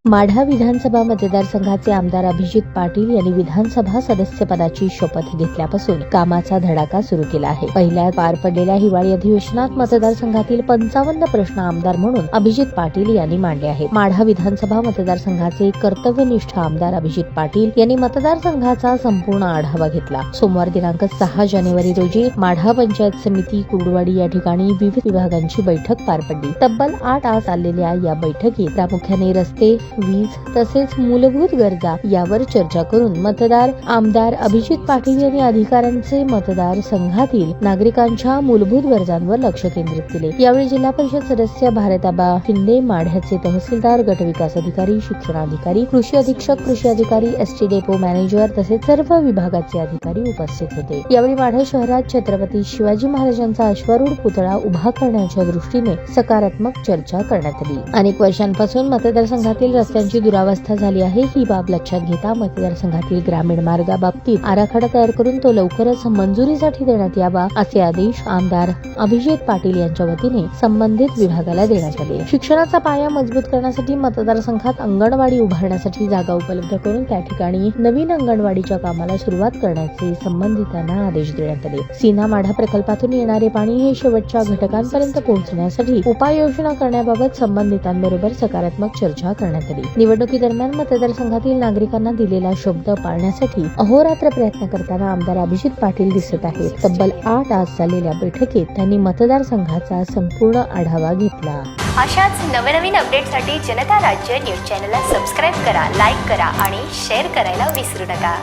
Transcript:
माढा विधानसभा मतदारसंघाचे आमदार अभिजित पाटील यांनी विधानसभा सदस्यपदाची शपथ घेतल्यापासून कामाचा धडाका सुरू केला आहे। पहिल्या पार पडलेल्या हिवाळी अधिवेशनात मतदारसंघातील 55 प्रश्न आमदार म्हणून अभिजित पाटील यांनी मांडले आहेत। माढा विधानसभा मतदारसंघाचे कर्तव्यनिष्ठ आमदार अभिजित पाटील यांनी मतदारसंघाचा संपूर्ण आढावा घेतला। सोमवार दिनांक 6 जानेवारी रोजी माढा पंचायत समिती कुर्डवाडी या ठिकाणी विविध विभागांची बैठक पार पडली। तब्बल 8 तास चाललेल्या या बैठकीत प्रामुख्याने रस्ते, वीज तसेच मूलभूत गरजा यावर चर्चा करून मतदार आमदार अभिजित पाटील यांनी अधिकाऱ्यांचे मतदार संघातील नागरिकांच्या मूलभूत गरजांवर लक्ष केंद्रित केले। यावेळी जिल्हा परिषद सदस्य भारताबा शिंदे, माढ्याचे तहसीलदार, गट विकास अधिकारी, शिक्षणाधिकारी, कृषी अधीक्षक, कृषी अधिकारी, एसटी डेपो मॅनेजर तसेच सर्व विभागाचे अधिकारी उपस्थित होते। यावेळी माढा शहरात छत्रपती शिवाजी महाराजांचा अश्वारूढ पुतळा उभा करण्याच्या दृष्टीने सकारात्मक चर्चा करण्यात आली। अनेक वर्षांपासून मतदारसंघातील रस्त्यांची दुरावस्था झाली आहे। ही बाब लक्षात घेता मतदारसंघातील ग्रामीण मार्गाबाबतीत आराखडा तयार करून तो लवकरच मंजुरीसाठी देण्यात यावा असे आदेश आमदार अभिजित पाटील यांच्या वतीने संबंधित विभागाला देण्यात आले। शिक्षणाचा पाया मजबूत करण्यासाठी मतदारसंघात अंगणवाडी उभारण्यासाठी जागा उपलब्ध करून त्या ठिकाणी नवीन अंगणवाडीच्या कामाला सुरुवात करण्याचे संबंधितांना आदेश देण्यात आले। सीना माढा प्रकल्पातून येणारे पाणी हे शेवटच्या घटकांपर्यंत पोहोचण्यासाठी उपाययोजना करण्याबाबत संबंधितांबरोबर सकारात्मक चर्चा करण्यात आली। निवडणुकीदरम्यान मतदारसंघातील नागरिकांना दिलेला शब्द पाळण्यासाठी अहोरात्र प्रयत्न करताना आमदार अभिजित पाटील दिसत आहेत। तब्बल 8 तास चाललेल्या बैठकीत त्यांनी मतदारसंघाचा संपूर्ण आढावा घेतला। अशाच नवनवीन अपडेटसाठी जनता राज्य न्यूज चॅनलला सबस्क्राईब करा, लाईक करा आणि शेअर करायला विसरू नका।